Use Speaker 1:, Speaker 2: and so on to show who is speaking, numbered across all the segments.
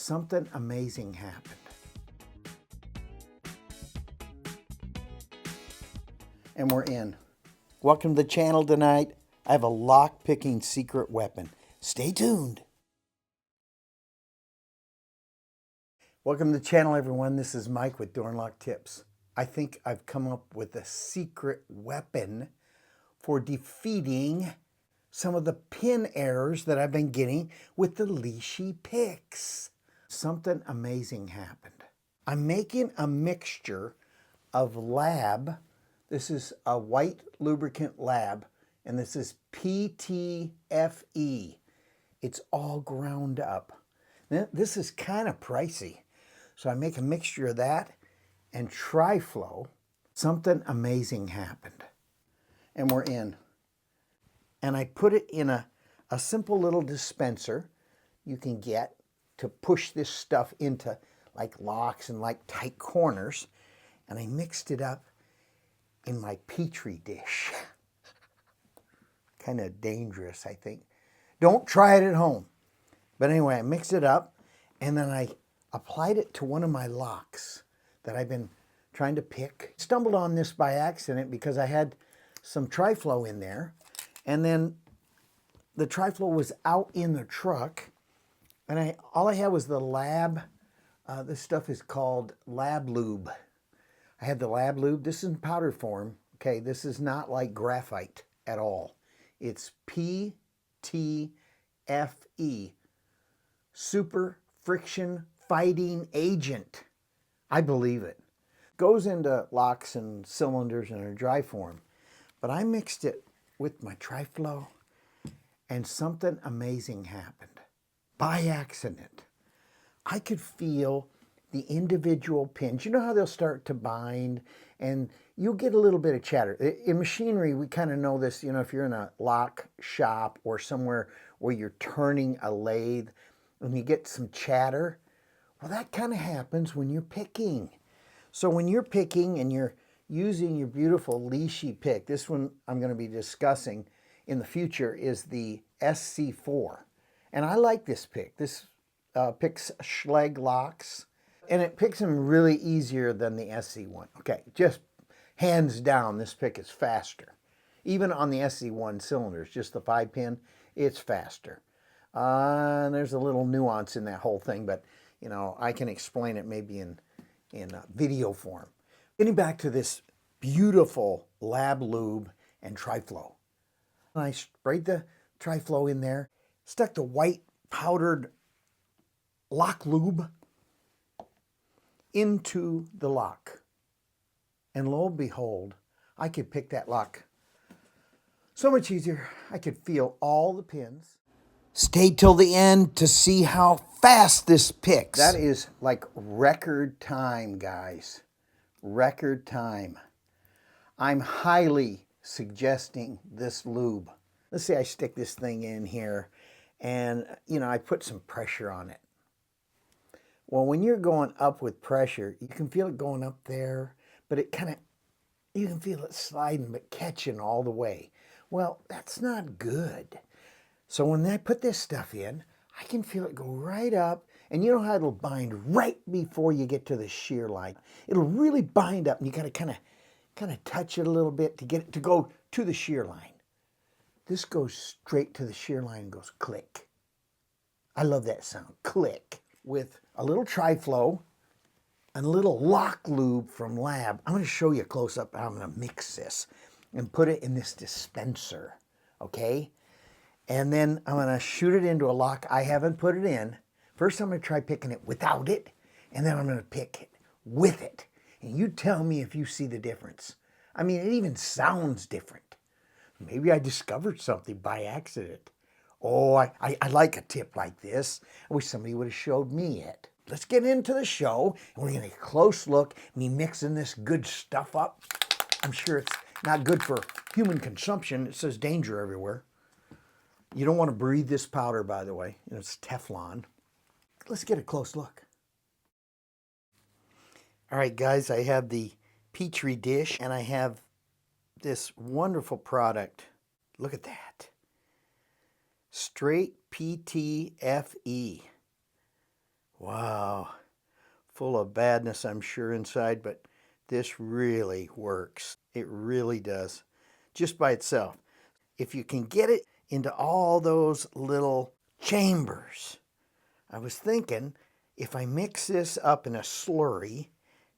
Speaker 1: something amazing happened. And we're in. Welcome to the channel tonight. I have a lock-picking secret weapon. Stay tuned. Welcome to the channel, everyone. This is Mike with Door and Lock Tips. I think I've come up with a secret weapon for defeating some of the pin errors that I've been getting with the Lishi picks. Something amazing happened. I'm making a mixture of Lab. This is a white lubricant Lab, and this is PTFE. It's all ground up. Now, this is kind of pricey, so I make a mixture of that and Tri-Flow. Something amazing happened. And we're in. And I put it in a simple little dispenser you can get to push this stuff into like locks and like tight corners. And I mixed it up in my Petri dish. Kind of dangerous, I think. Don't try it at home. But anyway, I mixed it up and then I applied it to one of my locks that I've been trying to pick. Stumbled on this by accident because I had some Tri-Flow in there, and then the Tri-Flow was out in the truck, and all I had was the Lab. This stuff is called Lab Lube. I had the Lab Lube. This is in powder form. Okay, this is not like graphite at all. It's PTFE, Super Friction Fighting Agent. I believe it. Goes into locks and cylinders in a dry form. But I mixed it with my Tri-Flow and something amazing happened. By accident, I could feel the individual pins. You know how they'll start to bind and you'll get a little bit of chatter. In machinery, we kind of know this, you know, if you're in a lock shop or somewhere where you're turning a lathe and you get some chatter. Well, that kind of happens when you're picking. So when you're picking and you're using your beautiful Lishi pick, this one I'm going to be discussing in the future is the SC4. And I like this pick. This picks Schlage locks, and it picks them really easier than the SC1. Okay, just hands down, this pick is faster. Even on the SC1 cylinders, just the 5-pin, it's faster. And there's a little nuance in that whole thing, but you know, I can explain it maybe in video form. Getting back to this beautiful Lab Lube and Tri-Flow. I sprayed the Tri-Flow in there, stuck the white powdered lock lube into the lock. And lo and behold, I could pick that lock so much easier. I could feel all the pins. Stay till the end to see how fast this picks. That is like record time, guys. Record time. I'm highly suggesting this lube. Let's say I stick this thing in here and, you know, I put some pressure on it. Well, when you're going up with pressure, you can feel it going up there, but it kind of, you can feel it sliding but catching all the way. Well, that's not good. So when I put this stuff in, I can feel it go right up, and you know how it'll bind right before you get to the shear line. It'll really bind up, and you gotta kind of touch it a little bit to get it to go to the shear line. This goes straight to the shear line and goes click. I love that sound, click. With a little Tri-Flow and a little lock lube from Lab, I'm gonna show you close up how I'm gonna mix this and put it in this dispenser, okay? And then I'm going to shoot it into a lock. I haven't put it in. First, I'm going to try picking it without it, and then I'm going to pick it with it. And you tell me if you see the difference. I mean, it even sounds different. Maybe I discovered something by accident. Oh, I like a tip like this. I wish somebody would have showed me it. Let's get into the show, and we're going to get a close look, me mixing this good stuff up. I'm sure it's not good for human consumption. It says danger everywhere. You don't want to breathe this powder, by the way. It's Teflon. Let's get a close look. All right, guys, I have the Petri dish, and I have this wonderful product. Look at that. Straight PTFE. Wow. full of badness, I'm sure, inside, but this really works. It really does, just by itself. If you can get it into all those little chambers. I was thinking, if I mix this up in a slurry,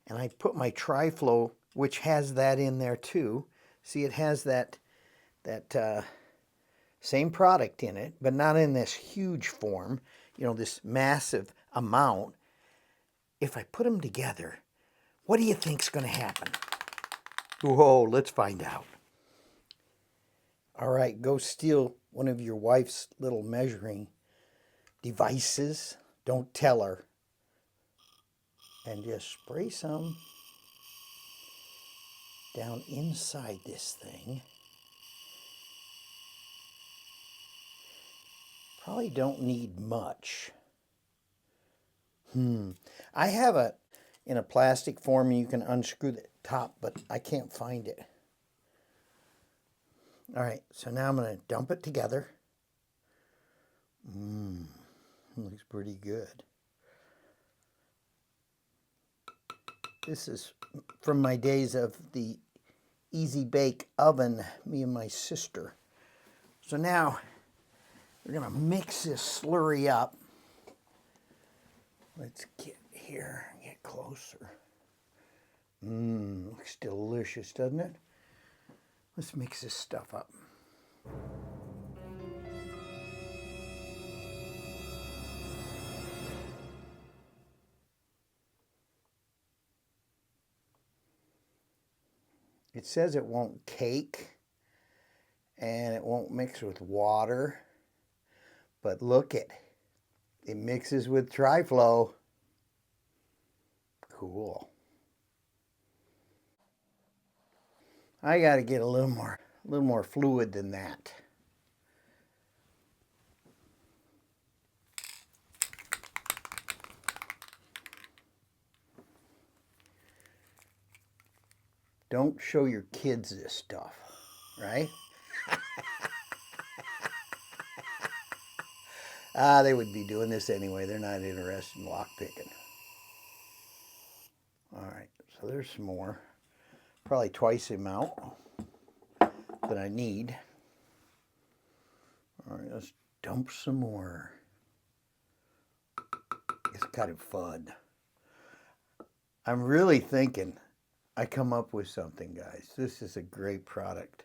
Speaker 1: and I put my Tri-Flow, which has that in there too. See, it has that same product in it, but not in this huge form, you know, this massive amount. If I put them together, what do you think's going to happen? Whoa, let's find out. All right, go steal one of your wife's little measuring devices. Don't tell her. And just spray some down inside this thing. Probably don't need much. I have it in a plastic form and you can unscrew the top, but I can't find it. All right, so now I'm going to dump it together. Looks pretty good. This is from my days of the Easy Bake Oven, me and my sister. So now we're going to mix this slurry up. Let's get here, get closer. Looks delicious, doesn't it? Let's mix this stuff up. It says it won't cake and it won't mix with water, but look it mixes with Tri-Flow. Cool. I got to get a little more fluid than that. Don't show your kids this stuff, right? They would be doing this anyway. They're not interested in lock picking. All right, so there's some more. Probably twice the amount that I need. All right, let's dump some more. It's kind of fun. I'm really thinking I come up with something, guys. This is a great product.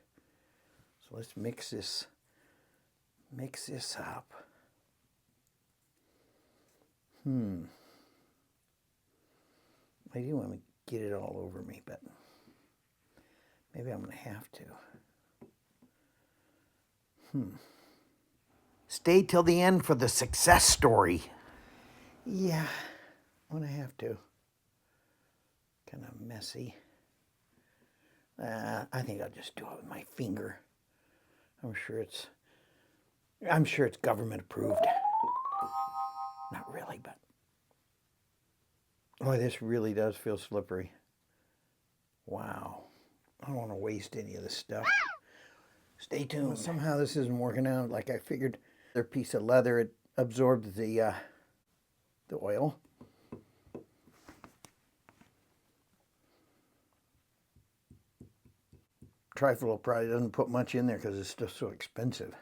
Speaker 1: So let's mix this up. I do want to get it all over me, but maybe I'm going to have to. Stay till the end for the success story. Yeah, I'm going to have to. Kind of messy. I think I'll just do it with my finger. I'm sure it's government approved. Not really, but boy, this really does feel slippery. Wow. I don't want to waste any of this stuff. Stay tuned. Well, somehow this isn't working out like I figured. Their piece of leather, it absorbed the oil. Tri-Flow probably doesn't put much in there because it's just so expensive.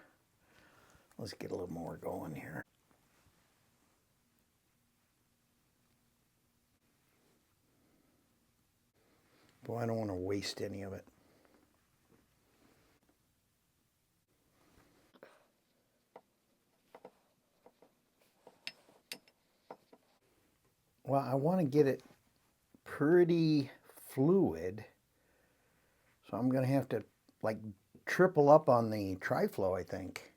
Speaker 1: Let's get a little more going here. Boy, I don't want to waste any of it. Well, I want to get it pretty fluid. So I'm going to have to like triple up on the Tri-Flow, I think.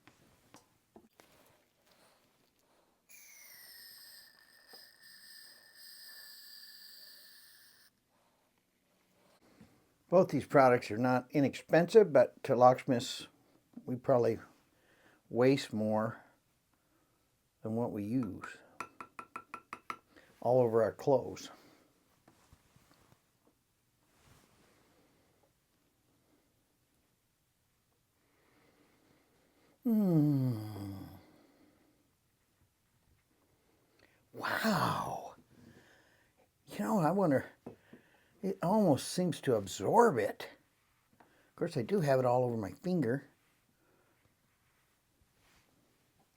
Speaker 1: Both these products are not inexpensive, but to locksmiths, we probably waste more than what we use all over our clothes. Wow. You know, I wonder, it almost seems to absorb it. Of course, I do have it all over my finger.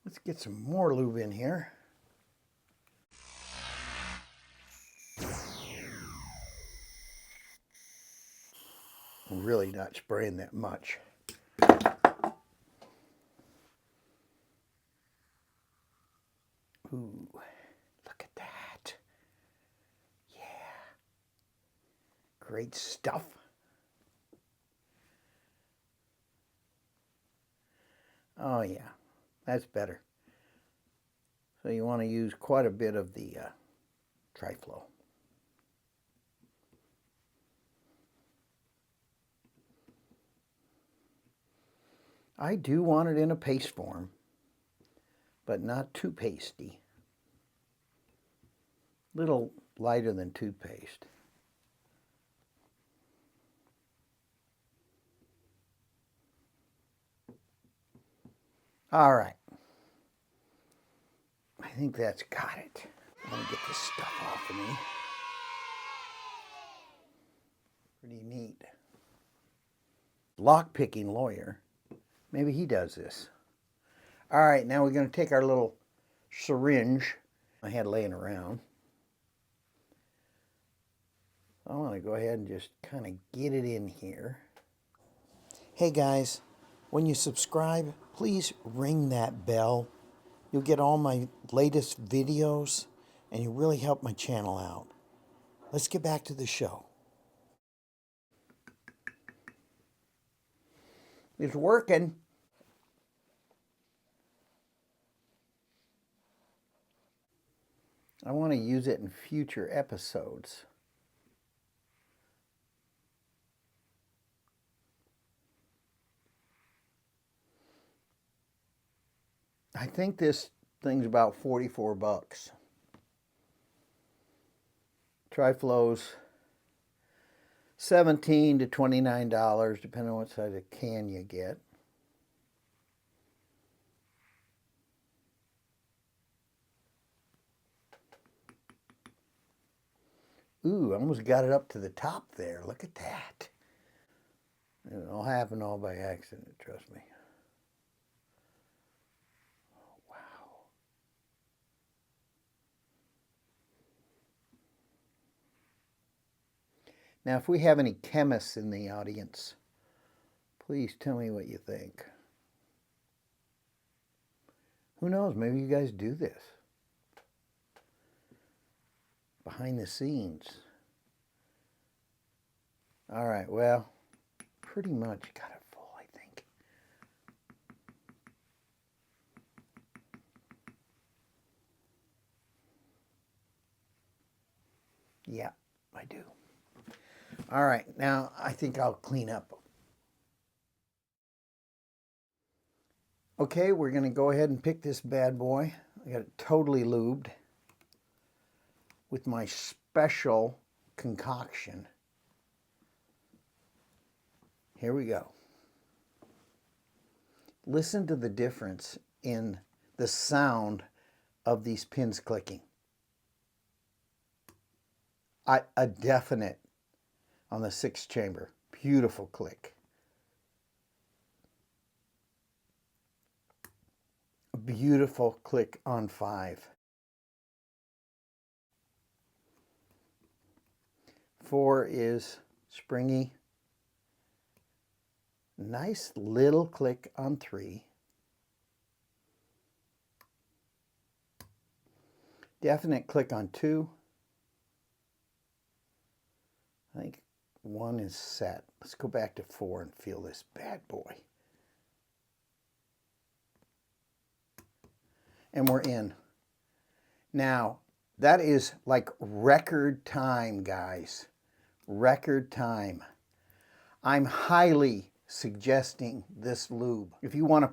Speaker 1: Let's get some more lube in here. I'm really not spraying that much. Ooh, look at that. Yeah. Great stuff. Oh yeah, that's better. So you want to use quite a bit of the Tri-Flow. I do want it in a paste form, but not too pasty. Little lighter than toothpaste. All right. I think that's got it. Let me get this stuff off of me. Pretty neat. Lock-picking lawyer. Maybe he does this. All right, now we're going to take our little syringe I had laying around. I want to go ahead and just kind of get it in here. Hey guys, when you subscribe, please ring that bell. You'll get all my latest videos, and you really help my channel out. Let's get back to the show. It's working. I want to use it in future episodes. I think this thing's about 44 bucks. Tri-Flow's $17 to $29, depending on what size of can you get. Ooh, I almost got it up to the top there. Look at that. It all happened all by accident, trust me. Now, if we have any chemists in the audience, please tell me what you think. Who knows? Maybe you guys do this behind the scenes. All right, well, pretty much got it full, I think. Yeah, I do. All right, now I think I'll clean up. Okay, we're going to go ahead and pick this bad boy. I got it totally lubed with my special concoction. Here we go. Listen to the difference in the sound of these pins clicking. A definite on the 6th chamber. Beautiful click. A beautiful click on 5. 4 is springy. Nice little click on 3. Definite click on 2. I think 1 is set. Let's go back to 4 and feel this bad boy. And we're in. Now, that is like record time, guys. Record time. I'm highly suggesting this lube. If you want to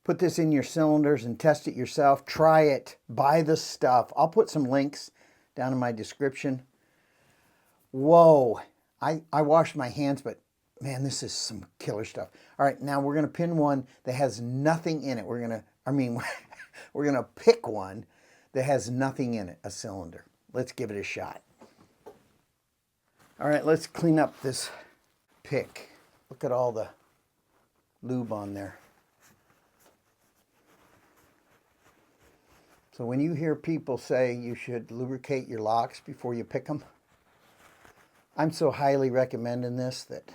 Speaker 1: put this in your cylinders and test it yourself, try it. Buy the stuff. I'll put some links down in my description. Whoa. I washed my hands, but man, this is some killer stuff. All right, now we're going to pin one that has nothing in it. We're going to pick one that has nothing in it, a cylinder. Let's give it a shot. All right, let's clean up this pick. Look at all the lube on there. So when you hear people say you should lubricate your locks before you pick them, I'm so highly recommending this that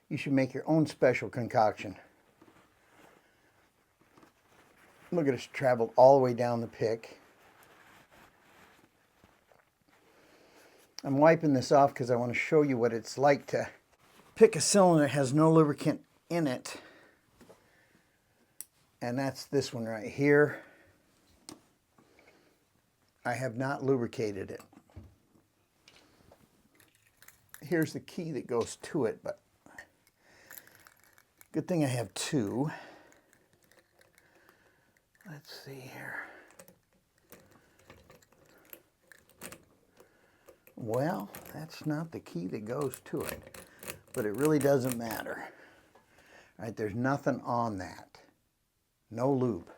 Speaker 1: you should make your own special concoction. Look at us traveled all the way down the pick. I'm wiping this off because I want to show you what it's like to pick a cylinder that has no lubricant in it. And that's this one right here. I have not lubricated it. Here's the key that goes to it, but good thing I have two. Let's see here. Well, that's not the key that goes to it, but it really doesn't matter. All right, there's nothing on that. No lube.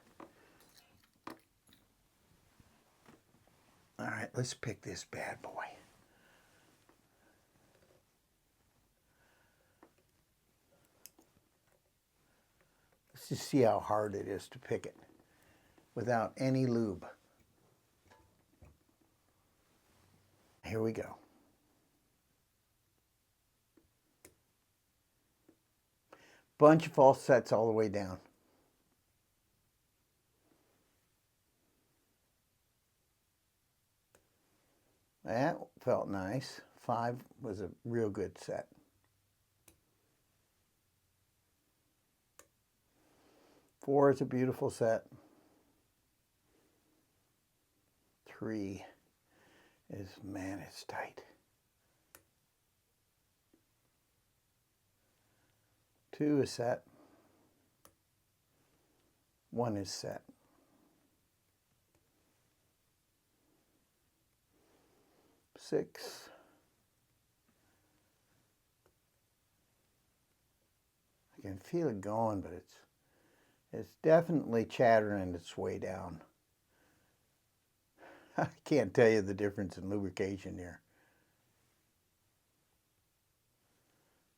Speaker 1: All right, let's pick this bad boy. Let's just see how hard it is to pick it without any lube. Here we go. Bunch of false sets all the way down. That felt nice. 5 was a real good set. Four is a beautiful set. 3 is, man, it's tight. 2 is set. 1 is set. 6. I can feel it going, but it's definitely chattering its way down. I can't tell you the difference in lubrication here.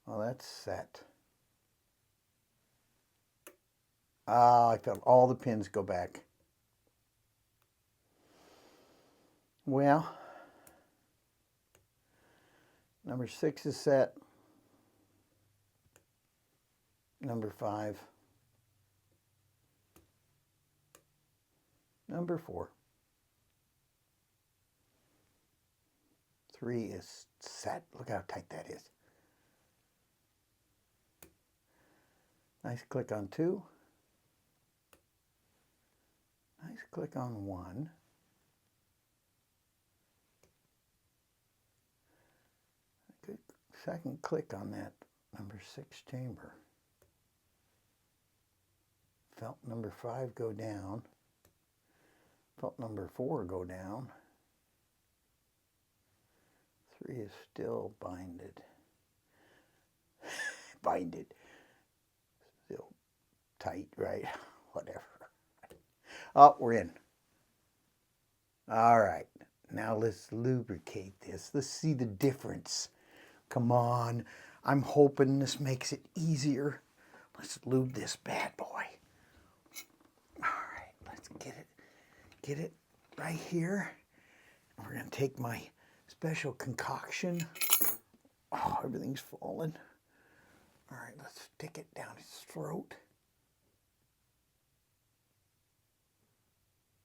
Speaker 1: Well, that's set. Ah, I felt all the pins go back. Well, number 6 is set. Number 5. Number 4. 3 is set. Look how tight that is. Nice click on 2. Nice click on 1. Good second click on that number 6 chamber. Felt number 5 go down. Felt number 4 go down. 3 is still binded. Binded. Still tight, right? Whatever. Oh, we're in. All right. Now let's lubricate this. Let's see the difference. Come on. I'm hoping this makes it easier. Let's lube this bad boy. All right. Let's get it right here. We're going to take my special concoction. Oh, everything's falling. All right, let's stick it down his throat.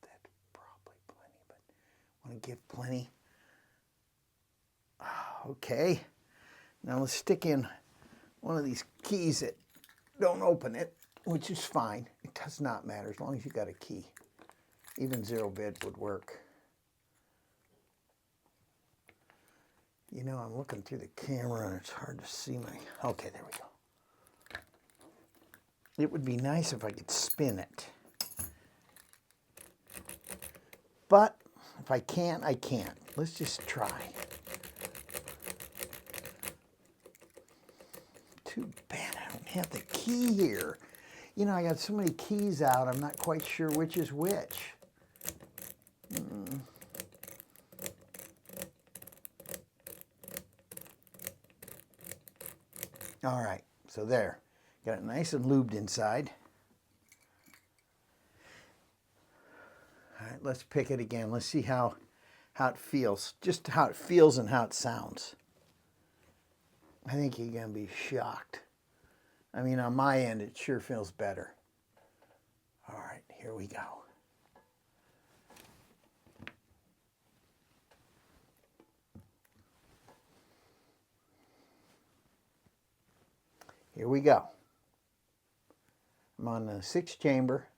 Speaker 1: That's probably plenty, but I want to give plenty. Okay, now let's stick in one of these keys that don't open it, which is fine. It does not matter as long as you got a key. Even 0 bid would work. You know, I'm looking through the camera and it's hard to see my... Okay, there we go. It would be nice if I could spin it. But if I can't, I can't. Let's just try. Too bad I don't have the key here. You know, I got so many keys out, I'm not quite sure which is which. All right, so there. Got it nice and lubed inside. All right, let's pick it again. Let's see how it feels. Just how it feels and how it sounds. I think you're going to be shocked. I mean, on my end, it sure feels better. All right, here we go. Here we go. I'm on the 6th chamber.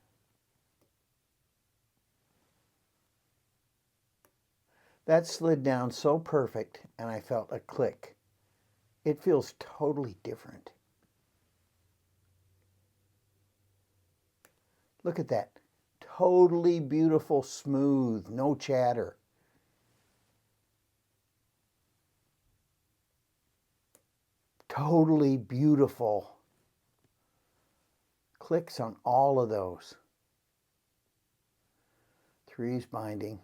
Speaker 1: That slid down so perfect, and I felt a click. It feels totally different. Look at that. Totally beautiful, smooth, no chatter. Totally beautiful. Clicks on all of those. 3's binding.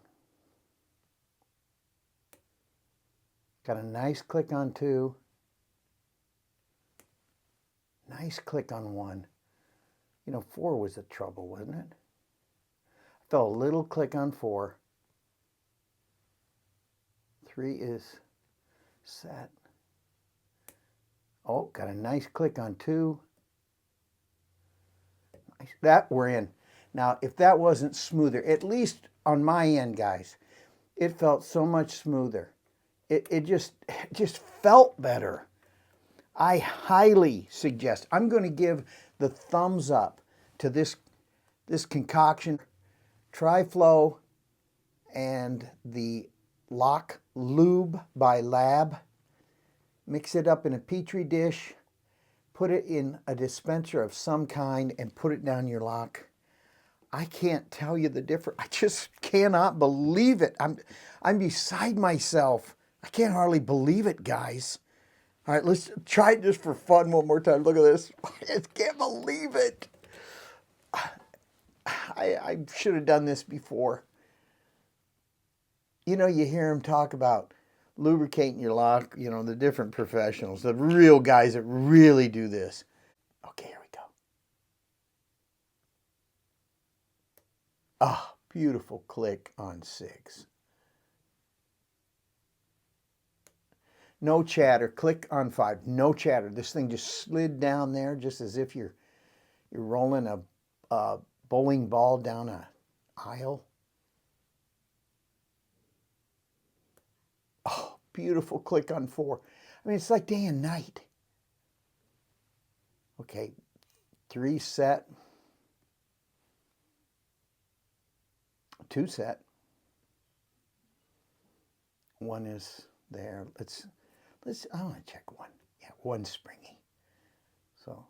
Speaker 1: Got a nice click on 2. Nice click on 1. You know, 4 was the trouble, wasn't it? I felt a little click on 4. 3 is set. Oh, got a nice click on 2. Nice. That we're in. Now, if that wasn't smoother, at least on my end, guys, it felt so much smoother. It just felt better. I highly suggest. I'm going to give the thumbs up to this concoction, Tri-Flow, and the Lube by Lab. Mix it up in a petri dish, put it in a dispenser of some kind, and put it down your lock. I can't tell you the difference. I just cannot believe it. I'm beside myself. I can't hardly believe it, guys. All right, let's try it just for fun one more time. Look at this. I just can't believe it. I should have done this before. You know, you hear them talk about lubricating your lock, you know, the different professionals, the real guys that really do this. Okay, here we go. Ah, beautiful click on 6. No chatter. Click on 5. No chatter. This thing just slid down there just as if you're rolling a bowling ball down an aisle. Oh, beautiful click on 4. I mean, it's like day and night. Okay, 3 set. 2 set. 1 is there. I want to check 1. Yeah, 1 springy. So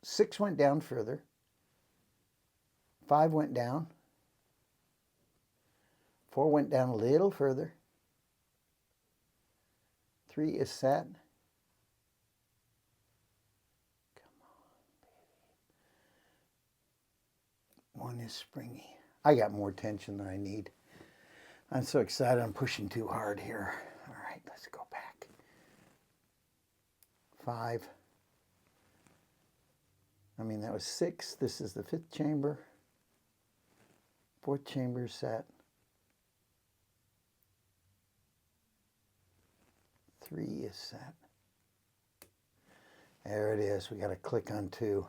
Speaker 1: 6 went down further. 5 went down. 4 went down a little further. 3 is set. Come on, baby. 1 is springy. I got more tension than I need. I'm so excited. I'm pushing too hard here. All right, let's go back. 5. I mean, that was 6. This is the 5th chamber. 4th chamber set. 3 is set. There it is. We got to click on 2.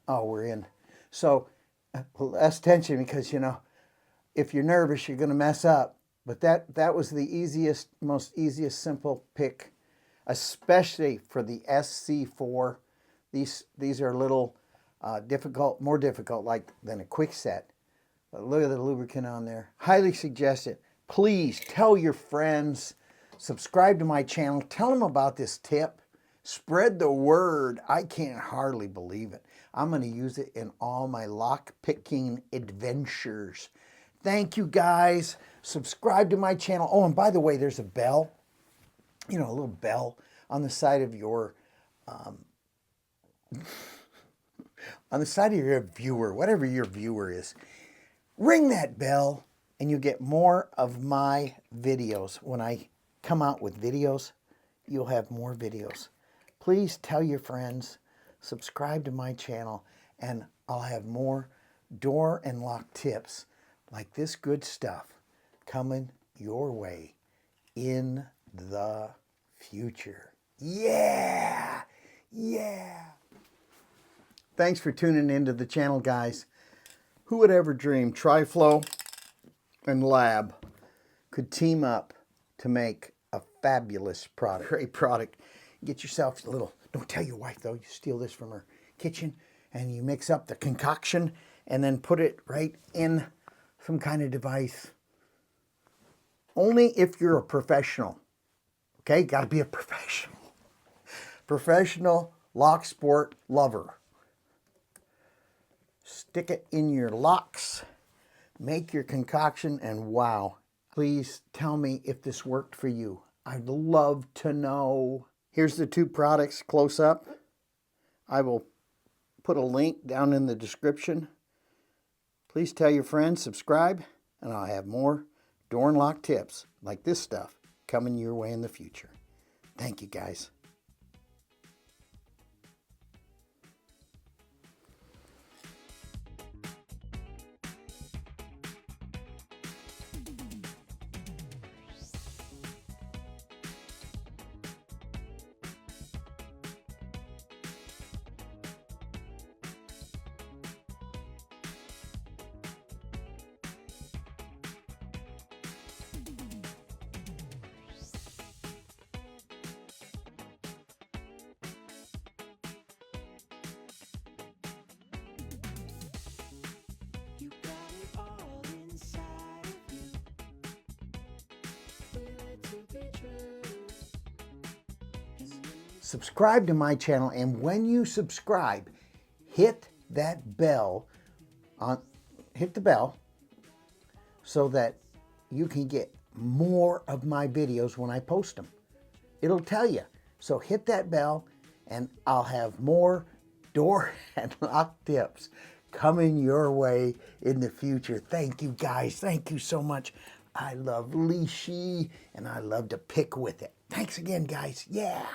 Speaker 1: Oh, we're in. So less tension because, you know, if you're nervous, you're going to mess up. But that was the easiest, most simple pick, especially for the SC4. These are a little more difficult than a quick set. But look at the lubricant on there. Highly suggest it. Please tell your friends, subscribe to my channel, tell them about this tip. Spread the word. I can't hardly believe it. I'm going to use it in all my lock picking adventures. Thank you, guys. Subscribe to my channel. Oh, and by the way, there's a bell, you know, a little bell on the side of your viewer, whatever your viewer is. Ring that bell. and you get more of my videos. When I come out with videos, you'll have more videos. Please tell your friends, subscribe to my channel, and I'll have more door and lock tips like this good stuff coming your way in the future. Yeah! Yeah! Thanks for tuning into the channel, guys. Who would ever dream Tri-Flow and Lab could team up to make a fabulous product? Great product. Get yourself a little, don't tell your wife though, you steal this from her kitchen and you mix up the concoction and then put it right in some kind of device. Only if you're a professional. Okay, got to be a professional. Professional lock sport lover. Stick it in your locks, make your concoction, and wow. Please tell me if this worked for you. I'd love to know. Here's the two products close up. I will put a link down in the description. Please tell your friends, subscribe, and I'll have more door and lock tips like this stuff coming your way in the future. Thank you, guys. Subscribe to my channel, and when you subscribe, hit that bell hit the bell so that you can get more of my videos when I post them. It'll tell you. So hit that bell and I'll have more door and lock tips coming your way in the future. Thank you, guys. Thank you so much. I love Lishi and I love to pick with it. Thanks again, guys. Yeah.